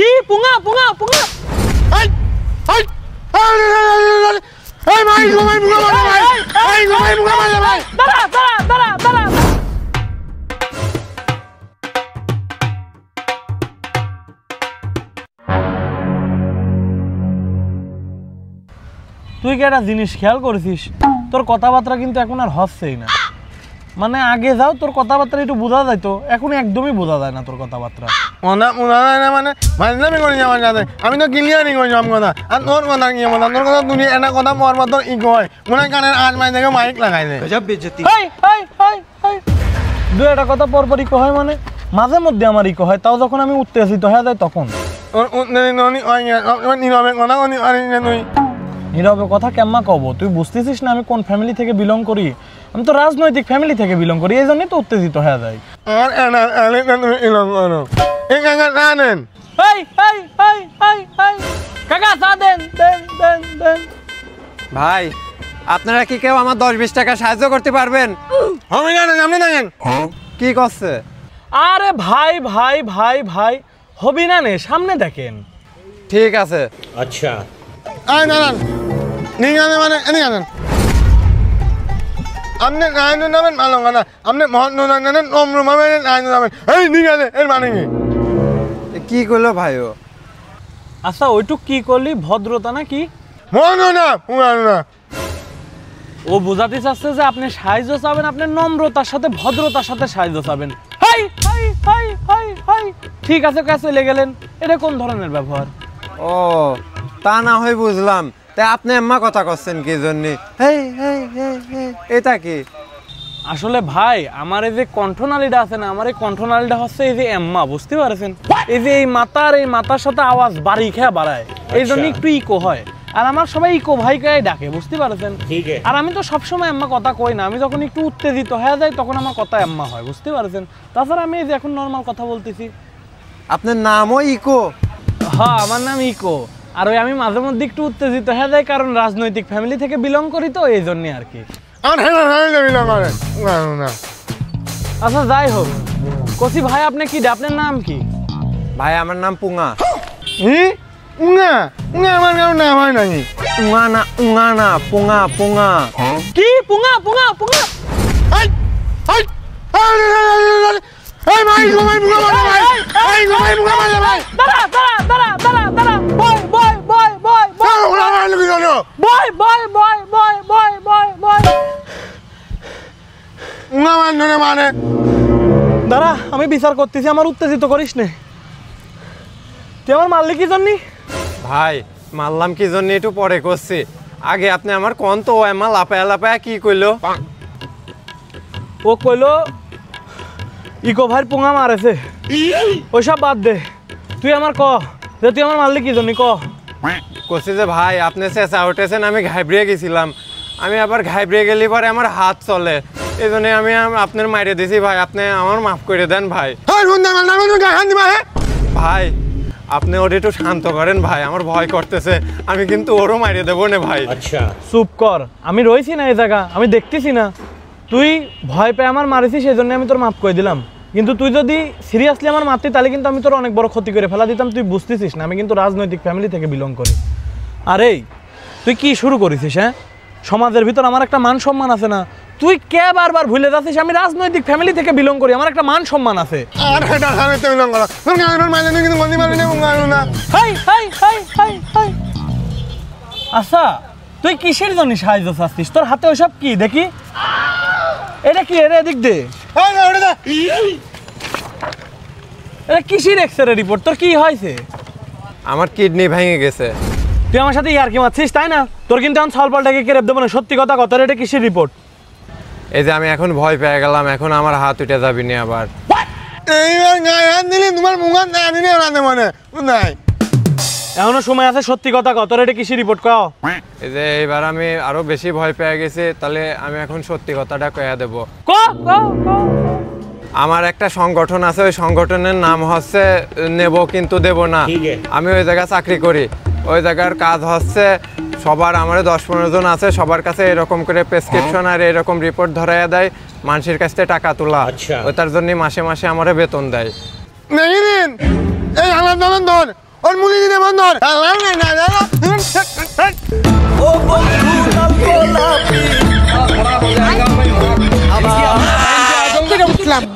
কি পুঙ্গা পুঙ্গা পুঙ্গা এই এই এই ভাই গোমাই পুঙ্গা মারা ভাই এই গোমাই পুঙ্গা মারা ভাই দাঁড়া দাঁড়া দাঁড়া দাঁড়া তুই কি একটা জিনিস খেয়াল করেছিস তোর কথাবার্তা কিন্তু এখন আর হচ্ছেই না মানে আগে যাও তোর কথাবার্তা একটু বোঝা যাইতো এখন একদমই বোঝা যায় না তোর কথাবার্তা ওনা ওনা না মানে ভাইনামি করি আমার সাথে আমি তো ক্লিয়ারই করি সব কথা আর তোর কথা কি কথা তোর কথা তুমি এনা কথা পর মতো ই কয় মনে কানের আজ মাই থেকে মাইক লাগাই দে গজব বেজতি হাই হাই হাই হাই দুই একটা কথা পরপর ইকো হয় মানে মাঝে মধ্যে আমার ইকো হয় তাও যখন আমি উত্তেজিত হয়ে যায় তখন ওর ননি ওই নিরবে কথা কোনি আরে তুই নীরবে কথা কেমন কব তুই বুঝতেছিস না আমি কোন ফ্যামিলি থেকে বিলং করি আমি তো রাজনৈতিক ফ্যামিলি থেকে বিলং করি এই জন্যই তো উত্তেজিত হয়ে যায় আর এনা আলে তুমি ইলং করো এই কাকা জানেন high high high high high কাকা চা দেন দেন দেন দেন ভাই আপনারা কি কেউ আমার 10-20 টাকা সাহায্য করতে পারবেন? আমি জানেন আপনি জানেন কি করছে? আরে ভাই ভাই ভাই ভাই হবি না নে সামনে দেখেন ঠিক আছে अच्छा আই জানেন নি জানেন মানে এনি জানেন আপনি জানেন নামেন ভালো কথা আপনি মহৎ জানেন নম্র মানে জানেন নামেন এই নি জানেন এর মানে কি করলো ভাইও? আচ্ছা ওইটুক কি করলি ভদ্রতা নাকি মনো না পুরানো না ও বোঝাতে চাচ্ছে যে আপনি সাহায্য চাবেন আপনি নম্রতার সাথে ভদ্রতার সাথে সাহায্য চাবেন high high high high high ঠিক আছে কাছে চলে গেলেন এটা কোন ধরনের ব্যবহার ও তা না হয় বুঝলাম তাই আপনি এম্মা কথা করছেন কি জন্য? হেই হেই হেই হেই এটা কি? আসলে ভাই আমার এই যে কণ্ঠনালীটা আছে না আমার এই কণ্ঠনালীটা হচ্ছে এই যে এম্মা বুঝতে পারছেন এই যে এই মাতার সাথে আওয়াজ বাড়ি খেয়া বাড়ায় এই জন্য একটু ইকো হয় আর আমার সবাই ইকো ভাই কে ডাকে বুঝতে পারছেন আর আমি তো সবসময় আম্মা কথা কই না আমি যখন একটু উত্তেজিত হয়ে যাই তখন আমার কথা আম্মা হয় বুঝতে পারছেন তাছাড়া আমি এই যে এখন নর্মাল কথা বলতেছি আপনার নামও ইকো? হ্যাঁ আমার নাম ইকো আর ওই আমি মাঝে মধ্যে একটু উত্তেজিত হয়ে যাই কারণ রাজনৈতিক ফ্যামিলি থেকে বিলং করি তো এই জন্যই আর কি আর হ্যাঁ না মানে না আচ্ছা যাই হোক কসি ভাই আপনি কি আপনার নাম কি? ভাই আমার নাম পুঙ্গা। ই উঙ্গা উঙ্গা আমার নাম হয় নাকি উঙ্গা না পুঙ্গা পুঙ্গা। কি পুঙ্গা পুঙ্গা পুঙ্গা এই এই এই ভাই গোমাই পুঙ্গা মারা ভাই এই গোমাই পুঙ্গা মারা ভাই দাঁড়া দাঁড়া দাঁড়া দাঁড়া দাঁড়া বয় বয় বয় বয় বয় ওরা মারা লাগি জানো বয় বয় বয় বয় বয় বয় বয় উঙ্গা মানে দাঁড়া আমি বিচার করতেছি আমার উত্তেজিত করিস নে তুই আমার মারলি কি জন্যে ভাই মারলাম কি জন্য একটু পরে করছি আগে আপনি আমার কোন তো এমা লাপায়া লাপায়া কি কইলো? ও কইলো ইকো ভাইয়ের পুঙ্গা মারেছে ওইসব বাদ দে তুই আমার ক যে তুই আমার মারলি কি জন্য ক কইছি যে ভাই আপনি চেঁচা উঠেছেন আমি ঘাবড়িয়ে গেছিলাম আমি আবার ঘাবড়িয়ে গেলি পরে আমার হাত চলে এই জন্য আমি আপনার মাইরে দিছি ভাই আপনি আমার মাফ করে দেন ভাই। ভাই আপনি ওর একটু শান্ত করেন ভাই আমার ভয় করতেছে আমি কিন্তু ওরও মাইরে দেবো না ভাই। अच्छा চুপ কর আমি রয়েছি না এই জায়গা আমি দেখতেছি না তুই ভয় পেয়ে আমার মারিছিস সেই জন্য আমি তোর মাফ করে দিলাম কিন্তু তুই যদি সিরিয়াসলি আমার মারতি তাহলে কিন্তু আমি তোর অনেক বড় ক্ষতি করে ফেলা দিতাম তুই বুঝতেছিস না আমি কিন্তু রাজনৈতিক ফ্যামিলি থেকে বিলং করি আরে তুই কি শুরু করেছিস হ্যাঁ সমাজের ভিতর আমার একটা মান সম্মান আছে না তুই কে বারবার ভুলে যাচ্ছিস আমি রাজনৈতিক ফ্যামিলি থেকে বিলং করি আমার একটা মান সম্মান আছে আর এটা আমি তো বিলং করা তুমি আমার মানে কিন্তু বন্ধি মারবি না উঙ্গা না high high high high high আচ্ছা তুই কিসের জন্য সাহায্য চাচ্ছিস তোর হাতে ওইসব কি দেখি এটা কি এর এদিক দে এই না ওটা এটা কিসের এক্সরে রিপোর্ট তোর কি হয়েছে? আমার কিডনি ভেঙে গেছে। তুই আমার সাথে ইয়ার কি মারছিস তাই না তোর কিন্তু আমি ছলপালটাকে কেড়ে দেবো না সত্যি কথা কথা এটা কিসের রিপোর্ট? এই যে আমি এখন ভয় পেয়ে গেলাম এখন আমার হাত উঠে যাবি না আবার এইবার গায়ে হাত দিলে তোমার মুখ না দিলে রাতে মনে নাই এখনো সময় আছে সত্যি কথা কত এটা কিসের রিপোর্ট কও? এই যে এইবার আমি আরো বেশি ভয় পেয়ে গেছি তাহলে আমি এখন সত্যি কথাটা কয়ে দেব। ক ক ক আমার একটা সংগঠন আছে ওই সংগঠনের নাম হচ্ছে নেব কিন্তু দেব না আমি ওই জায়গায় চাকরি করি ওই জায়গার কাজ হচ্ছে সবার আমাদের 10-15 জন আছে সবার কাছে এরকম করে প্রেসক্রিপশন আর এরকম রিপোর্ট ধরাইয়া দেয় মানুষের কাছ থেকে টাকা তোলা ওটার জন্য মাসে মাসে আমারে বেতন দেয় নেই দিন এই আলাদা ধর ওর মুলি দিতে বন্ধ ও বন্ধু লাল গোলাপি